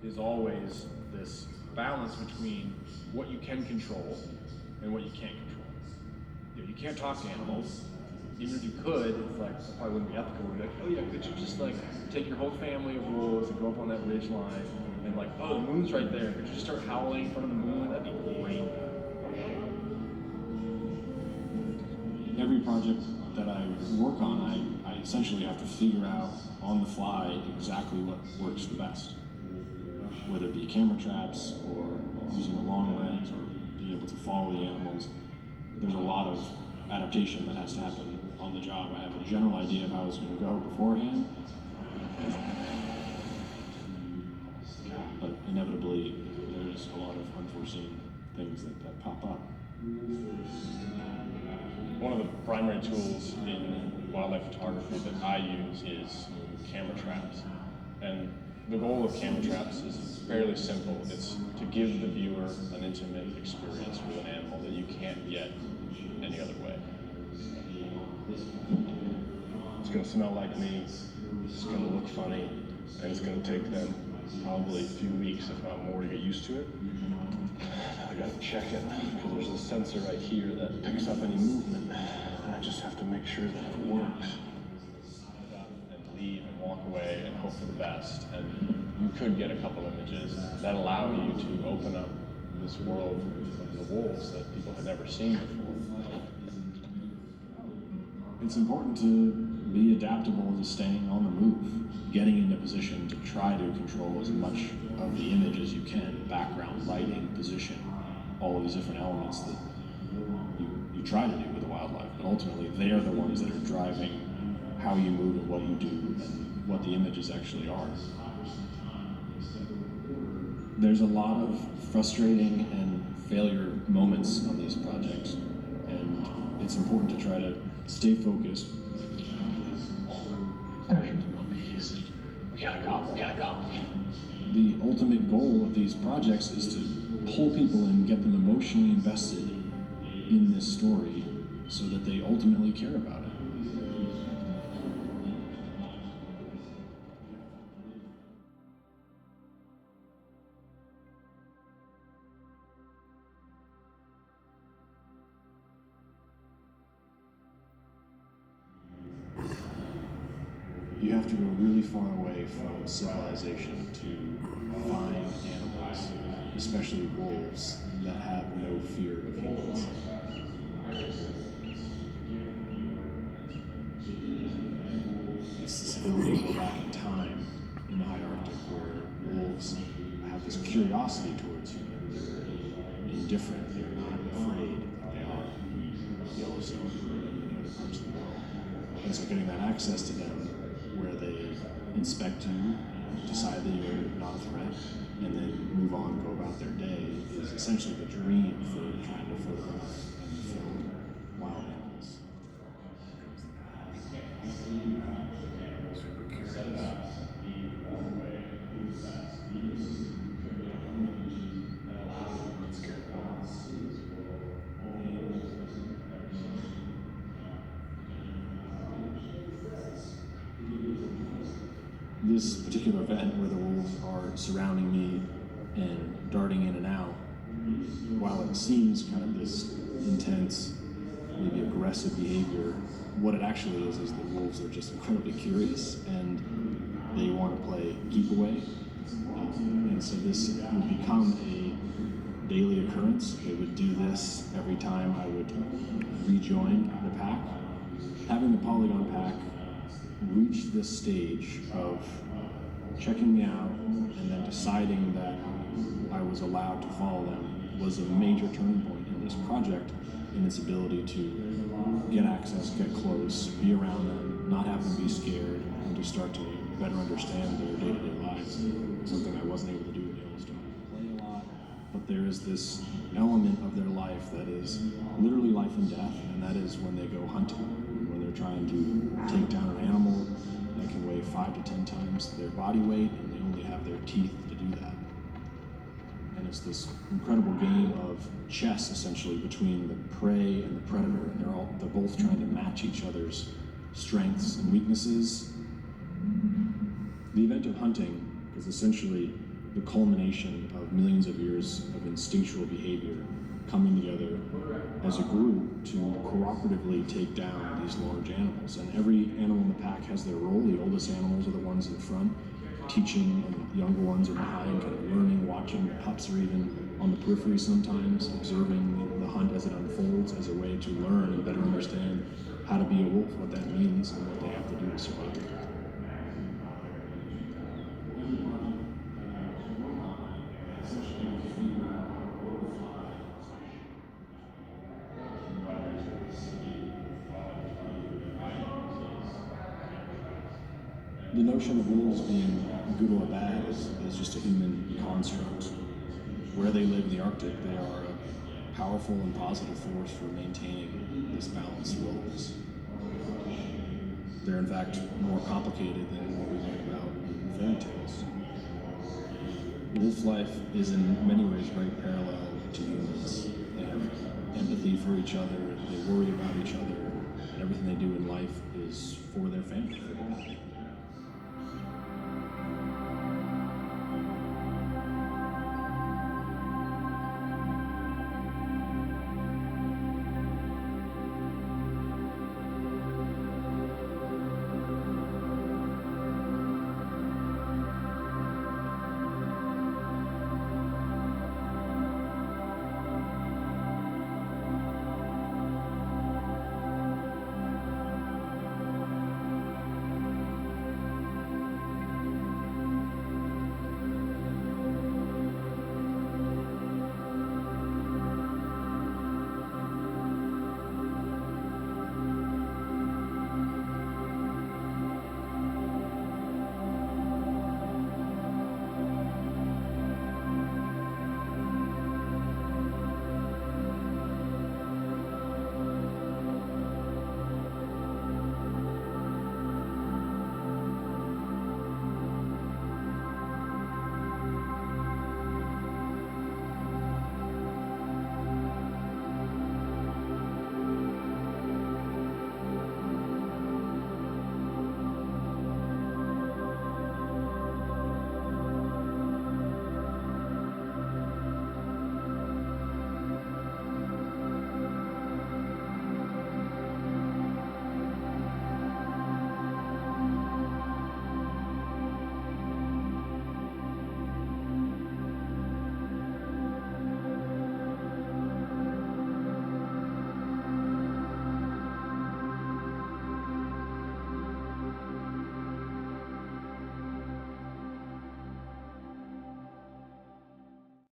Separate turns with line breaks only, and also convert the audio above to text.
is always this balance between what you can control and what you can't control. You can't talk to animals. Even if you could, it's like, it probably wouldn't be ethical. We'd be like, oh yeah, could you just like take your whole family of wolves and go up on that ridge line and like, oh, the moon's right there. Could you just start howling in front of the moon? That'd be great.
Every project that I work on, I essentially have to figure out on the fly exactly what works the best. Whether it be camera traps or using a long lens or being able to follow the animals, there's a lot of adaptation that has to happen on the job. I have a general idea of how it's going to go beforehand, but inevitably there's a lot of unforeseen things that pop up.
One of the primary tools in wildlife photography that I use is camera traps. And the goal of camera traps is fairly simple. It's to give the viewer an intimate experience with an animal that you can't get any other way. It's going to smell like me, it's going to look funny, and it's going to take them probably a few weeks, if not more, to get used to it. I gotta check it, because there's a sensor right here that picks up any movement, and I just have to make sure that it works. And leave and walk away and hope for the best, and you could get a couple images that allow you to open up this world of the wolves that people had never seen before.
It's important to be adaptable to staying on the move, getting into position to try to control as much of the image as you can, background, lighting, position, all of these different elements that you try to do with the wildlife, but ultimately they are the ones that are driving how you move and what you do and what the images actually are. There's a lot of frustrating and failure moments on these projects, and it's important to try to stay focused.
We gotta go.
The ultimate goal of these projects is to pull people and get them emotionally invested in this story so that they ultimately care about it. You have to go really far away from civilization to find animals, especially wolves, that have no fear of humans. It's this ability to go back in time in the high Arctic where wolves have this curiosity towards humans. They're indifferent, they're not afraid like they are in Yellowstone and other parts of the world. And so getting that access to them where they inspect you, decide that you're not a threat, and then move on, go about their day, is essentially the dream for trying to photograph and film wild animals. Super curious. This particular event where the wolves are surrounding me and darting in and out, while it seems kind of this intense, maybe aggressive behavior, what it actually is the wolves are just incredibly curious and they want to play keep away. And so this would become a daily occurrence. They would do this every time I would rejoin the pack. Having the Polygon pack reach this stage of checking me out and then deciding that I was allowed to follow them was a major turning point in this project, in its ability to get access, get close, be around them, not have them be scared, and to start to better understand their day-to-day lives. Something I wasn't able to do in Yellowstone. I play a lot, but there is this element of their life that is literally life and death, and that is when they go hunting. When they're trying to take down an animal that can weigh 5 to 10 times their body weight, and they only have their teeth to do that. And it's this incredible game of chess, essentially, between the prey and the predator, and they're both trying to match each other's strengths and weaknesses. The event of hunting is essentially the culmination of millions of years of instinctual behavior coming together as a group to cooperatively take down these large animals. And every animal in the pack has their role. The oldest animals are the ones in front, teaching, and the younger ones are behind, kind of learning, watching. The pups are even on the periphery sometimes, observing the hunt as it unfolds as a way to learn and better understand how to be a wolf, what that means, and what they have to do to survive. The notion of wolves being good or bad is just a human construct. Where they live in the Arctic, they are a powerful and positive force for maintaining this balanced wilderness. They're in fact more complicated than what we learn about in fairy tales. Wolf life is in many ways very parallel to humans. They have empathy for each other, they worry about each other, and everything they do in life is for their family, for the pack.